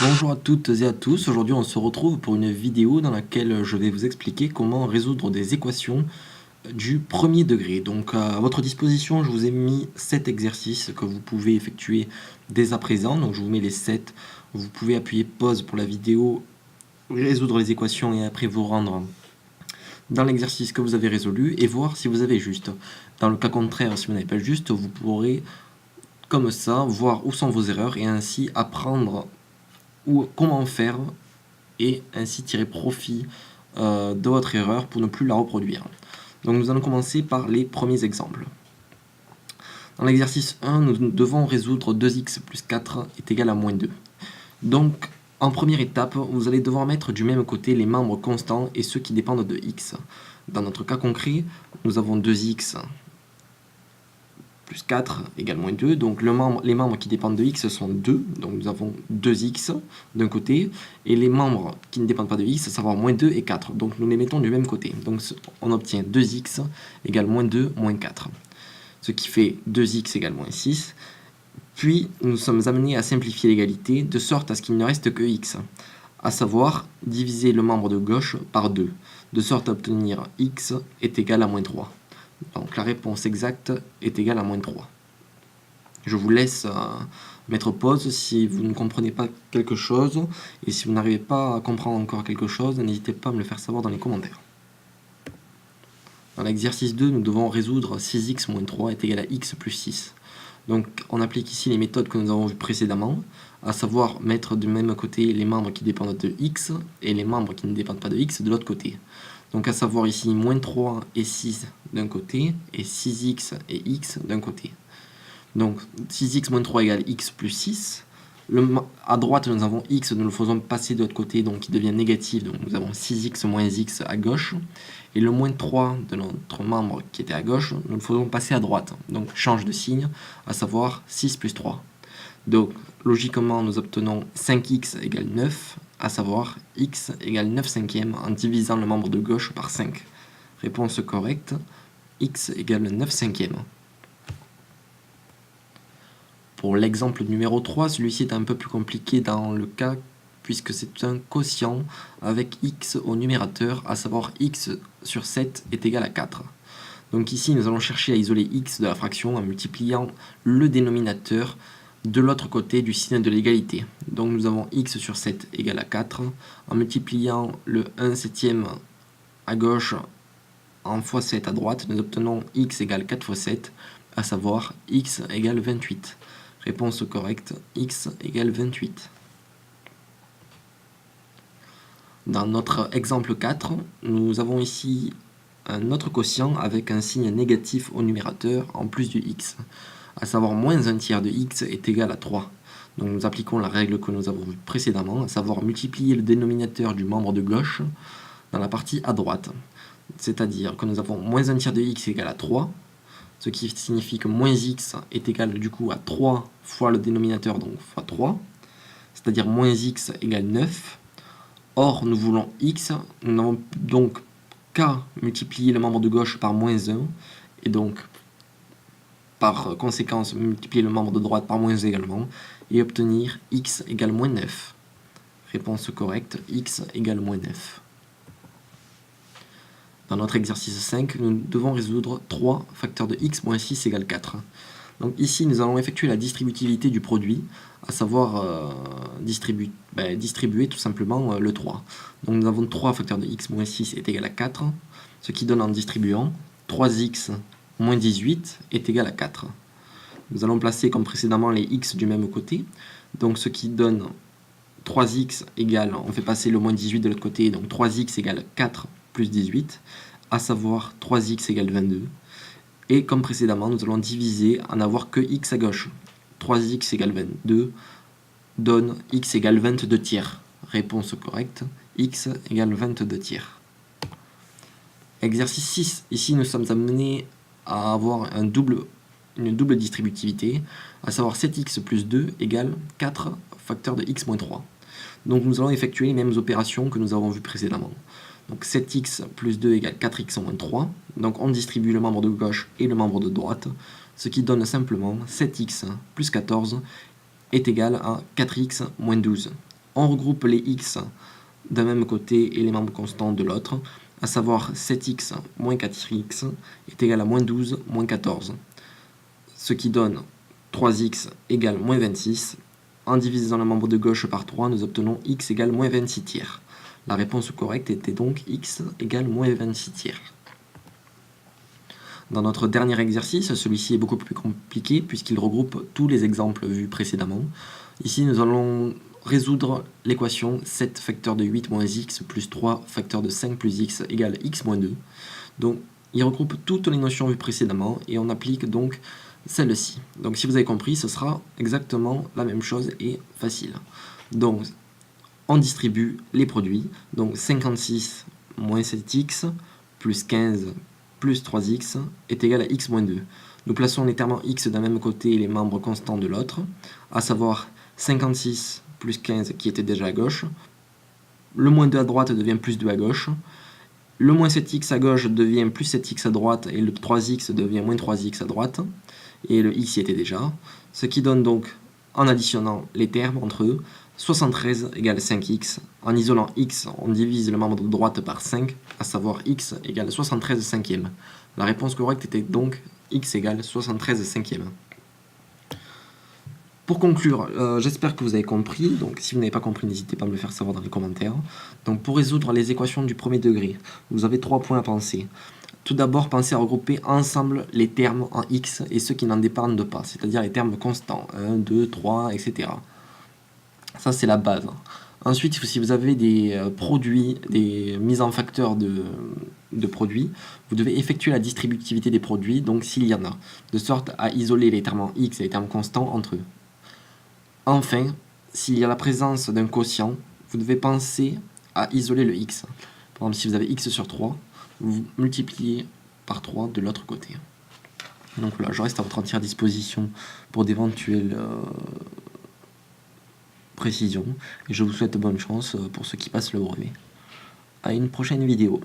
Bonjour à toutes et à tous, aujourd'hui on se retrouve pour une vidéo dans laquelle je vais vous expliquer comment résoudre des équations du premier degré. Donc à votre disposition je vous ai mis 7 exercices que vous pouvez effectuer dès à présent, donc je vous mets les 7, vous pouvez appuyer pause pour la vidéo, résoudre les équations et après vous rendre dans l'exercice que vous avez résolu et voir si vous avez juste. Dans le cas contraire, si vous n'avez pas juste, vous pourrez comme ça voir où sont vos erreurs et ainsi apprendre ou comment faire et ainsi tirer profit de votre erreur pour ne plus la reproduire. Donc nous allons commencer par les premiers exemples. Dans l'exercice 1, nous devons résoudre 2x plus 4 est égal à moins 2. Donc en première étape, vous allez devoir mettre du même côté les membres constants et ceux qui dépendent de x. Dans notre cas concret, nous avons 2x plus 4 égale moins 2, donc les membres qui dépendent de x sont 2, donc nous avons 2x d'un côté, et les membres qui ne dépendent pas de x, à savoir moins 2 et 4, donc nous les mettons du même côté, donc on obtient 2x égale moins 2 moins 4, ce qui fait 2x égale moins 6, puis nous sommes amenés à simplifier l'égalité de sorte à ce qu'il ne reste que x, à savoir diviser le membre de gauche par 2, de sorte à obtenir x est égal à moins 3. Donc la réponse exacte est égale à moins 3. Je vous laisse mettre pause si vous ne comprenez pas quelque chose, et si vous n'arrivez pas à comprendre encore quelque chose, n'hésitez pas à me le faire savoir dans les commentaires. Dans l'exercice 2, nous devons résoudre 6x moins 3 est égal à x plus 6. Donc on applique ici les méthodes que nous avons vues précédemment, à savoir mettre du même côté les membres qui dépendent de x et les membres qui ne dépendent pas de x de l'autre côté. Donc à savoir ici moins 3 et 6 d'un côté et 6x et x d'un côté. Donc 6x moins 3 égale x plus 6. À droite nous avons x, nous le faisons passer de l'autre côté, donc il devient négatif, donc nous avons 6x moins x à gauche. Et le moins 3 de notre membre qui était à gauche, nous le faisons passer à droite, donc change de signe, à savoir 6 plus 3. Donc logiquement nous obtenons 5x égale 9, à savoir x égale 9 cinquièmes en divisant le membre de gauche par 5. Réponse correcte, x égale 9 cinquièmes. Pour l'exemple numéro 3, celui-ci est un peu plus compliqué dans le cas puisque c'est un quotient avec x au numérateur, à savoir x sur 7 est égal à 4. Donc ici nous allons chercher à isoler x de la fraction en multipliant le dénominateur de l'autre côté du signe de l'égalité. Donc nous avons x sur 7 égale à 4. En multipliant le 1 septième à gauche en fois 7 à droite, nous obtenons x égale 4 fois 7, à savoir x égale 28. Réponse correcte, x égale 28. Dans notre exemple 4, nous avons ici un autre quotient avec un signe négatif au numérateur en plus du x, à savoir moins un tiers de x est égal à 3. Donc nous appliquons la règle que nous avons vue précédemment, à savoir multiplier le dénominateur du membre de gauche dans la partie à droite. C'est-à-dire que nous avons moins un tiers de x égale à 3, ce qui signifie que moins x est égal du coup à 3 fois le dénominateur, donc fois 3, c'est-à-dire moins x égale 9. Or, nous voulons x, nous n'avons donc qu'à multiplier le membre de gauche par moins 1, et donc par conséquence multiplier le membre de droite par moins 1 également, et obtenir x égale moins 9. Réponse correcte, x égale moins 9. Dans notre exercice 5, nous devons résoudre 3 facteurs de x moins 6 égale 4. Donc ici, nous allons effectuer la distributivité du produit, à savoir distribuer tout simplement le 3. Donc nous avons 3 facteurs de x moins 6 est égal à 4, ce qui donne en distribuant 3x moins 18 est égal à 4. Nous allons placer comme précédemment les x du même côté, donc ce qui donne 3x égale, on fait passer le moins 18 de l'autre côté, donc 3x égale 4 plus 18, à savoir 3x égale 22. Et comme précédemment, nous allons diviser en avoir que x à gauche. 3x égale 22 donne x égale 22 tiers. Réponse correcte, x égale 22 tiers. Exercice 6. Ici, nous sommes amenés à avoir une double distributivité, à savoir 7x plus 2 égale 4 facteurs de x moins 3. Donc nous allons effectuer les mêmes opérations que nous avons vues précédemment. Donc 7x plus 2 égale 4x moins 3. Donc on distribue le membre de gauche et le membre de droite, ce qui donne simplement 7x plus 14 est égal à 4x moins 12. On regroupe les x d'un même côté et les membres constants de l'autre, à savoir 7x moins 4x est égal à moins 12 moins 14, ce qui donne 3x égale moins 26. En divisant le membre de gauche par 3, nous obtenons x égale moins 26 tiers. La réponse correcte était donc x égale moins 26 tiers. Dans notre dernier exercice, celui-ci est beaucoup plus compliqué puisqu'il regroupe tous les exemples vus précédemment. Ici, nous allons résoudre l'équation 7 facteur de 8 moins x plus 3 facteur de 5 plus x égale x moins 2. Donc, il regroupe toutes les notions vues précédemment et on applique donc celle-ci. Donc, si vous avez compris, ce sera exactement la même chose et facile. Donc, on distribue les produits. Donc, 56 moins 7x plus 15 plus 3x est égal à x moins 2. Nous plaçons les termes en x d'un même côté et les membres constants de l'autre, à savoir 56 plus 15 qui était déjà à gauche. Le moins 2 à droite devient plus 2 à gauche. Le moins 7x à gauche devient plus 7x à droite et le 3x devient moins 3x à droite. Et le x y était déjà. Ce qui donne donc, en additionnant les termes entre eux, 73 égale 5x. En isolant x, on divise le membre de droite par 5, à savoir x égale 73 cinquièmes. La réponse correcte était donc x égale 73 cinquièmes. Pour conclure, j'espère que vous avez compris. Donc, si vous n'avez pas compris, n'hésitez pas à me le faire savoir dans les commentaires. Donc, pour résoudre les équations du premier degré, vous avez 3 points à penser. Tout d'abord, pensez à regrouper ensemble les termes en x et ceux qui n'en dépendent pas, c'est-à-dire les termes constants, 1, 2, 3, etc. Ça, c'est la base. Ensuite, si vous avez des produits, des mises en facteur de produits, vous devez effectuer la distributivité des produits, donc s'il y en a, de sorte à isoler les termes en x et les termes constants entre eux. Enfin, s'il y a la présence d'un quotient, vous devez penser à isoler le x. Par exemple, si vous avez x sur 3, vous multipliez par 3 de l'autre côté. Donc voilà, je reste à votre entière disposition pour d'éventuelles précisions. Et je vous souhaite bonne chance pour ceux qui passent le brevet. À une prochaine vidéo.